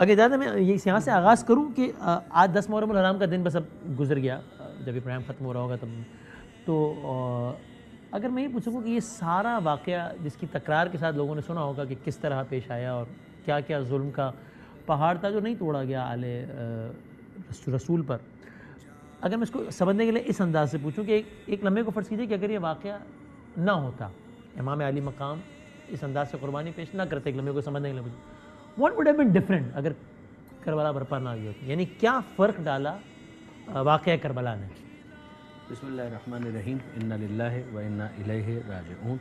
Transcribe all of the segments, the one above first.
اگر اجازت میں یہاں سے آغاز کروں کہ آج 10 محرم الحرام کا دن بس اب گزر گیا، جب یہ پروگرام ختم ہو رہا ہوگا تب تو اگر میں یہ پوچھوں کہ یہ سارا واقعہ جس کی تکرار کے ساتھ لوگوں نے سنا ہوگا کہ کس طرح پیش آیا اور کیا کیا ظلم کا پہاڑ تھا جو نہیں توڑا گیا آل رسول پر، اگر میں اس کو سمجھنے کے لیے اس انداز سے پوچھوں کہ ایک لمحے کو فرض کیجئے کہ اگر یہ واقعہ نہ ہوتا، امام علی مقام اس انداز سے قربانی پیش نہ کرتے، ایک لمحے کو سمجھنے کے لیے پوچھوں what would have been different اگر کربلا برپا نہ ہوئی ہوتی، یعنی کیا فرق ڈالا واقعہ کربلا نے؟ بسم اللہ الرحمن الرحیم، انا للہ و انا الیہ راجعون۔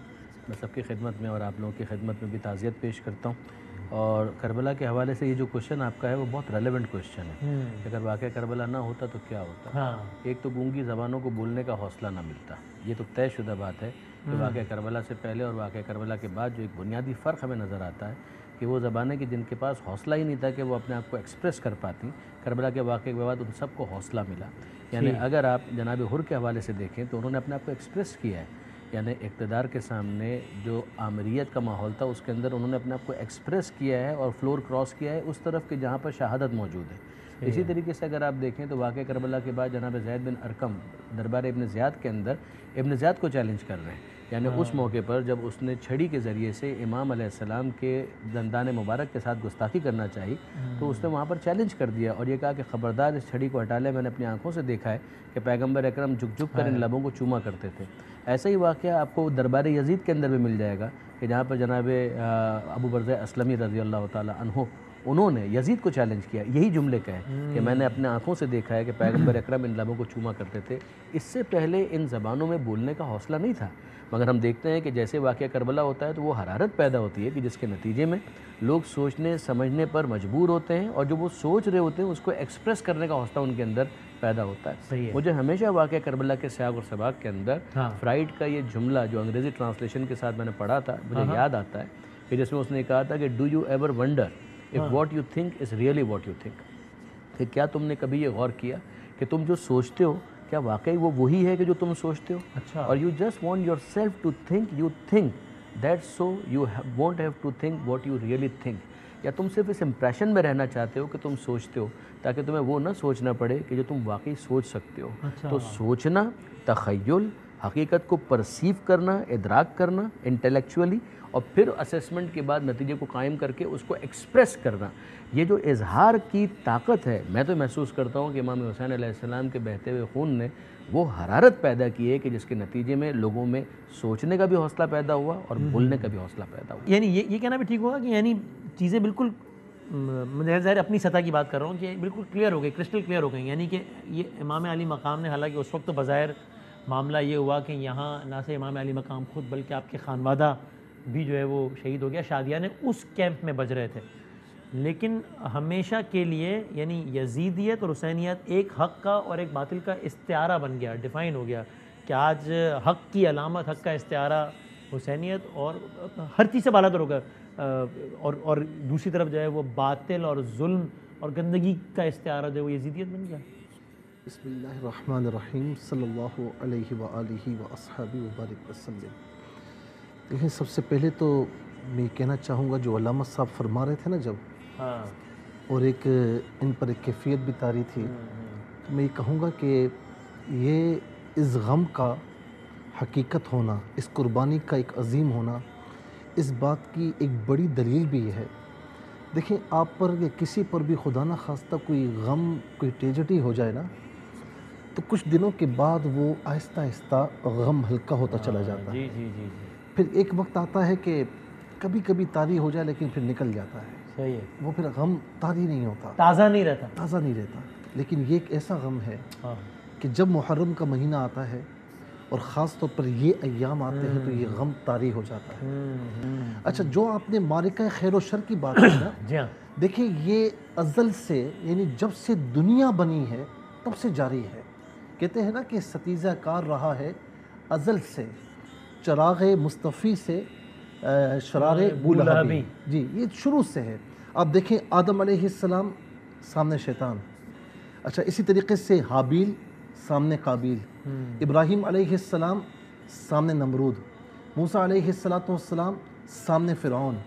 میں سب کی خدمت میں اور آپ لوگوں کی خدمت میں بھی تعزیت پیش کرتا ہوں، اور کربلا کے حوالے سے یہ جو کوشچن آپ کا ہے وہ بہت ریلیونٹ کوشچن ہے کہ اگر واقعہ کربلا نہ ہوتا تو کیا ہوتا۔ ایک تو گونگی زبانوں کو بولنے کا حوصلہ نہ ملتا، یہ تو طے شدہ بات ہے کہ واقعہ کربلا سے پہلے اور واقعہ کربلا کے بعد جو ایک بنیادی فرق ہمیں نظر آتا ہے کہ وہ زبانیں کہ جن کے پاس حوصلہ ہی نہیں تھا کہ وہ اپنے آپ کو ایکسپریس کر پاتی، کربلا کے واقعے کے بعد ان سب کو حوصلہ ملا۔ یعنی اگر آپ جناب حر کے حوالے سے دیکھیں تو انہوں نے اپنے آپ کو ایکسپریس کیا ہے، یعنی اقتدار کے سامنے جو آمریت کا ماحول تھا اس کے اندر انہوں نے اپنے آپ کو ایکسپریس کیا ہے اور فلور کراس کیا ہے اس طرف کہ جہاں پر شہادت موجود ہے۔ اسی طریقے سے اگر آپ دیکھیں تو واقعہ کربلا کے بعد جناب زید بن ارقم دربار ابن زیاد کے اندر ابن زیاد کو چیلنج کر رہے ہیں، یعنی اس موقع پر جب اس نے چھڑی کے ذریعے سے امام علیہ السلام کے دندان مبارک کے ساتھ گستاخی کرنا چاہی تو اس نے وہاں پر چیلنج کر دیا اور یہ کہا کہ خبردار اس چھڑی کو ہٹا لے، میں نے اپنی آنکھوں سے دیکھا ہے کہ پیغمبر اکرم جھک جھک کر ان لبوں کو چوما کرتے تھے۔ ایسا ہی واقعہ آپ کو دربار یزید کے اندر بھی مل جائے گا کہ جہاں پر جناب ابو برزہ اسلمی رضی اللہ تعالیٰ عنہ انہوں نے یزید کو چیلنج کیا، یہی جملے کا ہے کہ میں نے اپنے آنکھوں سے دیکھا ہے کہ پیغمبر اکرم ان لبوں کو چوما کرتے تھے۔ اس سے پہلے ان زبانوں میں بولنے کا حوصلہ نہیں تھا، مگر ہم دیکھتے ہیں کہ جیسے واقعہ کربلا ہوتا ہے تو وہ حرارت پیدا ہوتی ہے کہ جس کے نتیجے میں لوگ سوچنے سمجھنے پر مجبور ہوتے ہیں اور جو وہ سوچ رہے ہوتے ہیں اس کو ایکسپریس کرنے کا حوصلہ ان کے اندر پیدا ہوتا ہے۔ مجھے ہمیشہ واقعہ کربلا کے سیاق اور سباق کے اندر فرائڈ کا یہ جملہ جو انگریزی ٹرانسلیشن کے ساتھ میں نے پڑھا تھا مجھے یاد آتا ہے کہ جس میں اس نے کہا تھا کہ do you ever wonder of what you think is really what you think, کہ کیا تم نے کبھی یہ غور کیا کہ تم جو سوچتے ہو کیا واقعی وہ وہی ہے کہ جو تم سوچتے ہو؟ اور you just want yourself to think you think that so you won't have to think what you really think, یا تم صرف اس امپریشن میں رہنا چاہتے ہو کہ تم سوچتے ہو تاکہ تمہیں وہ نہ سوچنا پڑے کہ جو تم واقعی سوچ سکتے ہو۔ تو سوچنا، تخیل، حقیقت کو پرسیو کرنا، ادراک کرنا انٹلیکچولی، اور پھر اسیسمنٹ کے بعد نتیجے کو قائم کر کے اس کو ایکسپریس کرنا، یہ جو اظہار کی طاقت ہے میں تو محسوس کرتا ہوں کہ امام حسین علیہ السلام کے بہتے ہوئے خون نے وہ حرارت پیدا کی ہے کہ جس کے نتیجے میں لوگوں میں سوچنے کا بھی حوصلہ پیدا ہوا اور بولنے کا بھی حوصلہ پیدا ہوا۔ یعنی یہ کہنا بھی ٹھیک ہوگا کہ یعنی چیزیں بالکل، میں ظاہر اپنی سطح کی بات کر رہا ہوں کہ بالکل کلیئر ہو گئی، کرسٹل کلیئر ہو گئی، یعنی کہ یہ امام علی مقام نے، حالانکہ اس وقت تو بظاہر معاملہ یہ ہوا کہ یہاں نہ صرف امام علی مقام خود بلکہ آپ کے خانوادہ بھی جو ہے وہ شہید ہو گیا، شادیاں نے اس کیمپ میں بج رہے تھے، لیکن ہمیشہ کے لیے یعنی یزیدیت اور حسینیت ایک حق کا اور ایک باطل کا استعارہ بن گیا، ڈیفائن ہو گیا کہ آج حق کی علامت، حق کا استعارہ حسینیت اور ہر چیز سے بالاتر ہوگا، اور دوسری طرف جو ہے وہ باطل اور ظلم اور گندگی کا استعارہ جو ہے وہ یزیدیت بن گیا۔ بسم اللہ الرحمن الرحیم، صلی اللہ علیہ وآلہ واصحابہ وبارک وسلم۔ دیکھیں، سب سے پہلے تو میں کہنا چاہوں گا جو علامہ صاحب فرما رہے تھے نا جب، اور ایک ان پر ایک کیفیت بھی طاری تھی، تو میں یہ کہوں گا کہ یہ اس غم کا حقیقت ہونا، اس قربانی کا ایک عظیم ہونا، اس بات کی ایک بڑی دلیل بھی یہ ہے۔ دیکھیں، آپ پر یا کسی پر بھی خدا نہ خواستہ کوئی غم، کوئی ٹریجڈی ہو جائے نا، تو کچھ دنوں کے بعد وہ آہستہ آہستہ غم ہلکا ہوتا چلا جاتا ہے۔ پھر ایک وقت آتا ہے کہ کبھی کبھی طاری ہو جائے لیکن پھر نکل جاتا ہے۔ صحیح ہے، وہ پھر غم طاری نہیں ہوتا، تازہ نہیں رہتا۔ لیکن یہ ایک ایسا غم ہے کہ جب محرم کا مہینہ آتا ہے اور خاص طور پر یہ ایام آتے ہیں تو یہ غم طاری ہو جاتا ہے۔ اچھا، جو آپ نے معرکہ خیر و شر کی بات کی نا، جی ہاں، دیکھیں یہ ازل سے، یعنی جب سے دنیا بنی ہے تب سے جاری ہے۔ کہتے ہیں نا کہ ستیزہ کار رہا ہے ازل سے، چراغ مصطفی سے شرار بولہبی، جی یہ شروع سے ہے۔ آپ دیکھیں، آدم علیہ السلام سامنے شیطان، اچھا اسی طریقے سے حابیل سامنے قابیل، ابراہیم علیہ السلام سامنے نمرود، موسیٰ علیہ السلام سامنے فرعون،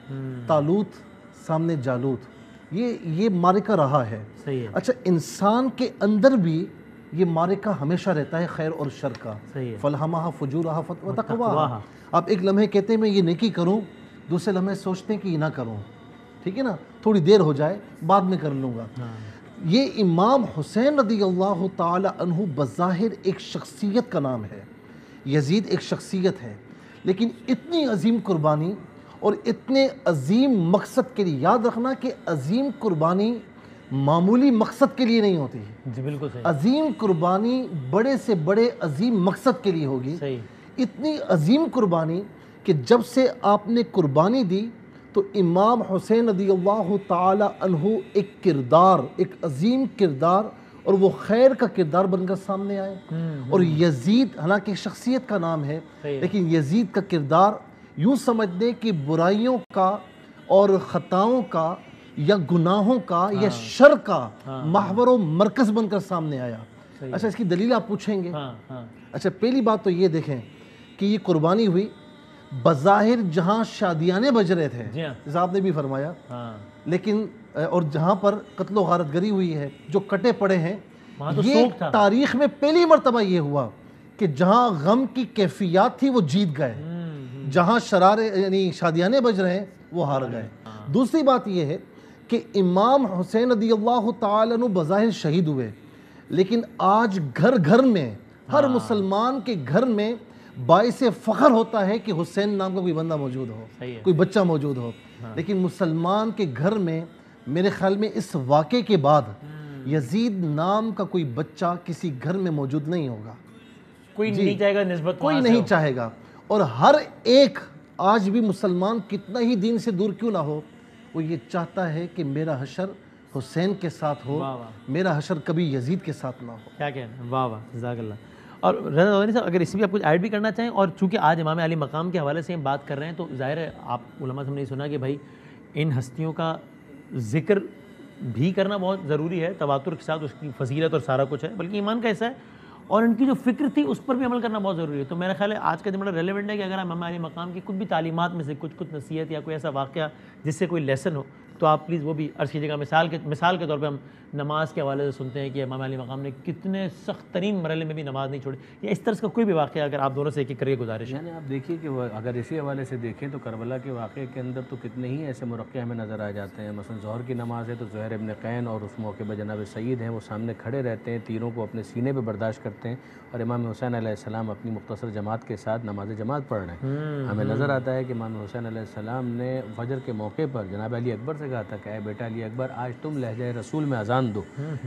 طالوت سامنے جالوت، یہ معرکہ رہا ہے. صحیح ہے. اچھا انسان کے اندر بھی یہ معرکہ ہمیشہ رہتا ہے خیر اور شر کا. صحیح ہے. فَلْهَمَهَا فُجُورَهَا وَتَقْوَاهَا. آپ ایک لمحے کہتے ہیں میں یہ نیکی کروں، دوسرے لمحے سوچتے ہیں کہ یہ نہ کروں، ٹھیک ہے نا، تھوڑی دیر ہو جائے بعد میں کر لوں گا. یہ امام حسین رضی اللہ تعالی عنہ بظاہر ایک شخصیت کا نام ہے، یزید ایک شخصیت ہے، لیکن اتنی عظیم قربانی اور اتنے عظیم مقصد کے لیے، یاد رکھنا کہ عظیم قربانی معمولی مقصد کے لیے نہیں ہوتی. جی بالکل صحیح. عظیم قربانی بڑے سے بڑے عظیم مقصد کے لیے ہوگی. صحیح. اتنی عظیم قربانی کہ جب سے آپ نے قربانی دی تو امام حسین رضی اللہ تعالی عنہ ایک کردار، ایک عظیم کردار اور وہ خیر کا کردار بن کر سامنے آئے. اور یزید حالانکہ ایک شخصیت کا نام ہے لیکن یزید کا کردار یوں سمجھ دیں کہ برائیوں کا اور خطاؤں کا یا گناہوں کا یا شر کا محور و مرکز بن کر سامنے آیا. اچھا اس کی دلیل آپ پوچھیں گے. اچھا پہلی بات تو یہ دیکھیں کہ یہ قربانی ہوئی بظاہر جہاں شادیانے بج رہے تھے جیسا آپ نے بھی فرمایا، لیکن اور جہاں پر قتل و غارت گری ہوئی ہے، جو کٹے پڑے ہیں، یہ تاریخ میں پہلی مرتبہ یہ ہوا کہ جہاں غم کی کیفیات تھی وہ جیت گئے، جہاں شرارے یعنی شادیانے بج رہے ہیں وہ ہار گئے. دوسری بات یہ ہے کہ امام حسین رضی اللہ تعالیٰ عنہ بظاہر شہید ہوئے، لیکن آج گھر گھر میں ہر مسلمان کے گھر میں باعث فخر ہوتا ہے کہ حسین نام کا کوئی بندہ موجود ہو، کوئی بچہ موجود ہو. لیکن مسلمان کے گھر میں میرے خیال میں اس واقعے کے بعد یزید نام کا کوئی بچہ کسی گھر میں موجود نہیں ہوگا. کوئی نہیں چاہے گا نسبت، کوئی نہیں چاہے گا. اور ہر ایک آج بھی مسلمان کتنا ہی دین سے دور کیوں نہ ہو، وہ یہ چاہتا ہے کہ میرا حشر حسین کے ساتھ ہو، میرا حشر کبھی یزید کے ساتھ نہ ہو. کیا کہنا ہے. واہ واہ جزاک اللہ. اور رضا زوہری صاحب اگر اس میں آپ کچھ ایڈ بھی کرنا چاہیں، اور چونکہ آج امام علی مقام کے حوالے سے ہم بات کر رہے ہیں تو ظاہر ہے آپ علماء سے ہم نے سنا کہ بھائی ان ہستیوں کا ذکر بھی کرنا بہت ضروری ہے، تواتر کے ساتھ اس کی فضیلت اور سارا کچھ ہے، بلکہ ایمان کا حصہ ہے، اور ان کی جو فکر تھی اس پر بھی عمل کرنا بہت ضروری ہے. تو میرا خیال ہے آج کا دن بڑا ریلیونٹ ہے کہ اگر امام علی مقام کی کچھ بھی تعلیمات میں سے کچھ نصیحت یا کوئی ایسا واقعہ جس سے کوئی لیسن ہو تو آپ پلیز وہ بھی عرض کیجیے گا. مثال کے طور پہ ہم نماز کے حوالے سے سنتے ہیں کہ امام علی مقام نے کتنے سخت ترین مرحلے میں بھی نماز نہیں چھوڑی، یا اس طرح کا کوئی بھی واقعہ اگر آپ دونوں سے ایک ایک کریے گزارش. یعنی آپ دیکھیے کہ اگر اسی حوالے سے دیکھیں تو کربلا کے واقعے کے اندر تو کتنے ہی ایسے مرقع ہمیں نظر آ جاتے ہیں. مثلا ظہر کی نماز ہے تو زہیر ابن قین اور اس موقع پہ جناب سید ہیں وہ سامنے کھڑے رہتے ہیں، تیروں کو اپنے سینے پہ برداشت کرتے ہیں، اور امام حسین علیہ السلام اپنی مختصر جماعت کے ساتھ نماز جماعت پڑھ رہے ہیں. ہمیں نظر آتا ہے کہ امام حسین علیہ السلام نے فجر کے موقع پر جناب علی اکبر سے کہا تھا کہ اے بیٹا علی اکبر آج تم لہجہ رسول میں اذان دو،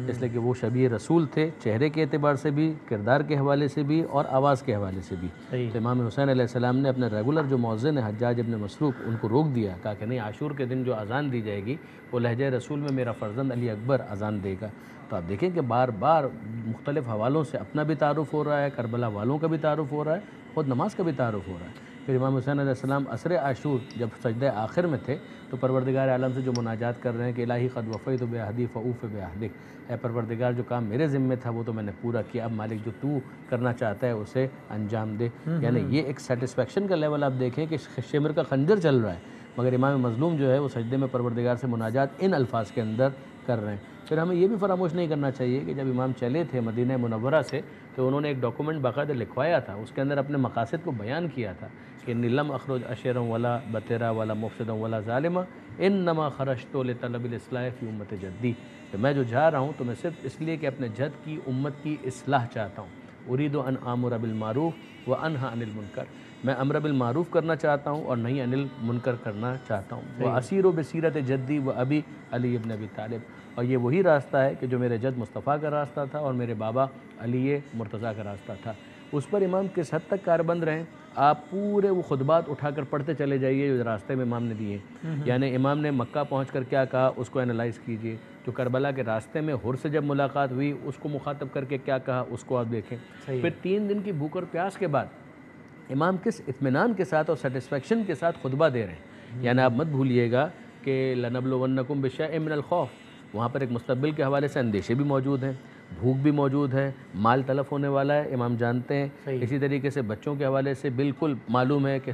اس لیے کہ وہ شبیہ رسول تھے، چہرے کے اعتبار سے بھی، کردار کے حوالے سے بھی، اور آواز کے حوالے سے بھی. تو امام حسین علیہ السلام نے اپنے ریگولر جو مؤذن ہے حجاج ابن مسروق ان کو روک دیا، کہا کہ نہیں، عاشور کے دن جو اذان دی جائے گی وہ لہجہ رسول میں میرا فرزند علی اکبر اذان دے گا. تو آپ دیکھیں کہ بار بار مختلف حوالوں سے اپنا بھی تعارف ہو رہا ہے، کربلا والوں کا بھی تعارف ہو رہا ہے، خود نماز کا بھی تعارف ہو رہا ہے. پھر امام حسین علیہ السلام عصر عاشور جب سجدہ آخر میں تھے تو پروردگار عالم سے جو مناجات کر رہے ہیں کہ الہی قد وفیت بعہدی فاوف بعہدک، اے پروردگار جو کام میرے ذمے تھا وہ تو میں نے پورا کیا، اب مالک جو تو کرنا چاہتا ہے اسے انجام دے. یعنی یہ ایک سیٹسفیکشن کا لیول آپ دیکھیں کہ شمر کا خنجر چل رہا ہے، مگر امام مظلوم جو ہے وہ سجدے میں پروردگار سے مناجات ان الفاظ کے اندر کر رہے ہیں. پھر ہمیں یہ بھی فراموش نہیں کرنا چاہیے کہ جب امام چلے تھے مدینہ منورہ سے تو انہوں نے ایک ڈاکومنٹ باقاعدہ لکھوایا تھا، اس کے اندر اپنے مقاصد کو بیان کیا تھا کہ لم اخرج اشرا ولا بترا ولا مفسدا ولا ظالما انما خرجت لطلب الاصلاح فی امت جدی، کہ میں جو جا رہا ہوں تو میں صرف اس لیے کہ اپنے جد کی امت کی اصلاح چاہتا ہوں. اريد ان آمر بالمعروف وانہی عن المنکر، میں امر بالمعروف کرنا چاہتا ہوں اور نہیں عن المنکر کرنا چاہتا ہوں. واسیر بسیرت جدی و ابی علی ابن ابی طالب، اور یہ وہی راستہ ہے کہ جو میرے جد مصطفیٰ کا راستہ تھا اور میرے بابا علی مرتضیٰ کا راستہ تھا. اس پر امام کس حد تک کاربند رہیں، آپ پورے وہ خطبات اٹھا کر پڑھتے چلے جائیے جو راستے میں امام نے دیے. یعنی امام نے مکہ پہنچ کر کیا کہا اس کو انالائز کیجئے، جو کربلا کے راستے میں حر سے جب ملاقات ہوئی اس کو مخاطب کر کے کیا کہا اس کو آپ دیکھیں. پھر 3 دن کی بھوک اور پیاس کے بعد امام کس اطمینان کے ساتھ اور سیٹسفیکشن کے ساتھ خطبہ دے رہے ہیں. یعنی آپ مت بھولیے گا کہ لنبلونکم بشیء من الخوف، وہاں پر ایک مستقبل کے حوالے سے اندیشے بھی موجود ہیں، بھوک بھی موجود ہے، مال تلف ہونے والا ہے، امام جانتے ہیں۔ اسی طریقے سے بچوں کے حوالے سے بالکل معلوم ہے کہ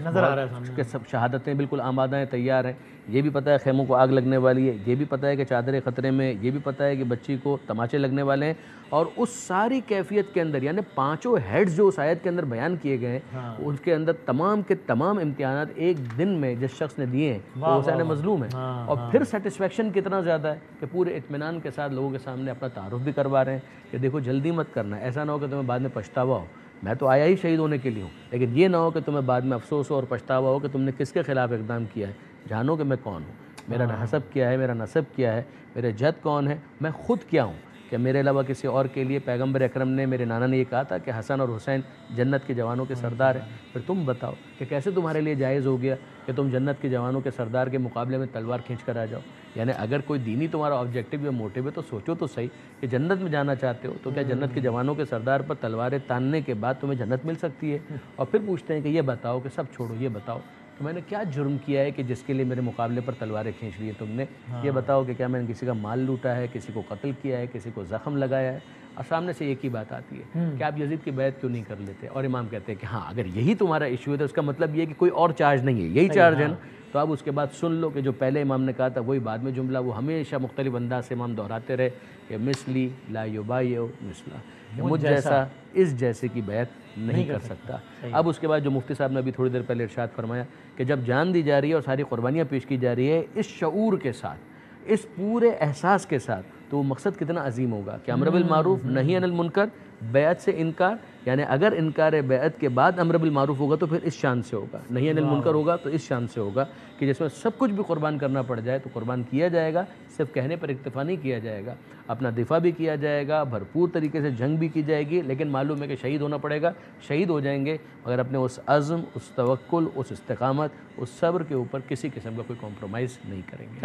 سب شہادتیں بالکل آمادہ ہیں، تیار ہیں۔ یہ بھی پتہ ہے خیموں کو آگ لگنے والی ہے، یہ بھی پتہ ہے کہ چادریں خطرے میں، یہ بھی پتہ ہے کہ بچی کو تماچے لگنے والے ہیں، اور اس ساری کیفیت کے اندر یعنی پانچوں ہیڈز جو اس آیت کے اندر بیان کیے گئے ہیں ان کے اندر تمام کے تمام امتحانات ایک دن میں جس شخص نے دیے ہیں وہ حسین مظلوم ہے، اور پھر سیٹسفیکشن کتنا زیادہ ہے کہ پورے اطمینان کے ساتھ لوگوں کے سامنے اپنا تعارف بھی کروا رہے ہیں کہ دیکھو جلدی مت کرنا، ایسا نہ ہو کہ تمہیں بعد میں پچھتاوا ہو، میں تو آیا ہی شہید ہونے کے لیے ہوں، لیکن یہ نہ ہو کہ تمہیں بعد میں افسوس ہو اور پچھتاوا ہو کہ تم نے کس کے خلاف اقدام کیا ہے۔ جانو کہ میں کون ہوں، میرا حسب کیا ہے، میرا نسب کیا ہے، میرے جد کون ہے، میں خود کیا ہوں کہ میرے علاوہ کسی اور کے لیے پیغمبر اکرم نے، میرے نانا نے یہ کہا تھا کہ حسن اور حسین جنت کے جوانوں کے سردار ہیں۔ پھر تم بتاؤ کہ کیسے تمہارے لیے جائز ہو گیا کہ تم جنت کے جوانوں کے سردار کے مقابلے میں تلوار کھینچ کر آ جاؤ؟ یعنی اگر کوئی دینی تمہارا آبجیکٹو یا موٹیو ہے تو سوچو تو صحیح کہ جنت میں جانا چاہتے ہو تو کیا جنت کے جوانوں کے سردار پر تلواریں تاننے کے بعد تمہیں جنت مل سکتی ہے؟ اور پھر پوچھتے ہیں کہ یہ بتاؤ کہ سب چھوڑو، یہ بتاؤ تو میں نے کیا جرم کیا ہے کہ جس کے لیے میرے مقابلے پر تلواریں کھینچ لی ہے تم نے؟ یہ بتاؤ کہ کیا میں نے کسی کا مال لوٹا ہے، کسی کو قتل کیا ہے، کسی کو زخم لگایا ہے؟ اور سامنے سے ایک ہی بات آتی ہے کہ آپ یزید کی بیعت کیوں نہیں کر لیتے؟ اور امام کہتے ہیں کہ ہاں اگر یہی تمہارا ایشو ہے تو اس کا مطلب یہ ہے کہ کوئی اور چارج نہیں ہے، یہی چارج ہے نا۔ تو اب اس کے بعد سن لو کہ جو پہلے امام نے کہا تھا وہی بعد میں جملہ وہ ہمیشہ مختلف انداز سے امام دہراتے رہے کہ مثلی لا یبایع مثلا، کہ مجھ جیسا اس جیسے کی بیعت نہیں کر سکتا۔ اب اس کے بعد جو مفتی صاحب نے ابھی تھوڑی دیر پہلے ارشاد فرمایا کہ جب جان دی جا رہی ہے اور ساری قربانیاں پیش کی جا رہی ہے اس شعور کے ساتھ، اس پورے احساس کے ساتھ، تو وہ مقصد کتنا عظیم ہوگا کہ امر بالمعروف نہی عن المنکر، بیعت سے انکار، یعنی اگر انکار بیعت کے بعد امر بالمعروف ہوگا تو پھر اس شان سے ہوگا، نہی عن المنکر ہوگا تو اس شان سے ہوگا کہ جس میں سب کچھ بھی قربان کرنا پڑ جائے تو قربان کیا جائے گا، صرف کہنے پر اکتفا نہیں کیا جائے گا، اپنا دفاع بھی کیا جائے گا، بھرپور طریقے سے جنگ بھی کی جائے گی، لیکن معلوم ہے کہ شہید ہونا پڑے گا، شہید ہو جائیں گے مگر اپنے اس عزم، اس توکل، اس استقامت، اس صبر کے اوپر کسی قسم کا کوئی کمپرومائز نہیں کریں گے۔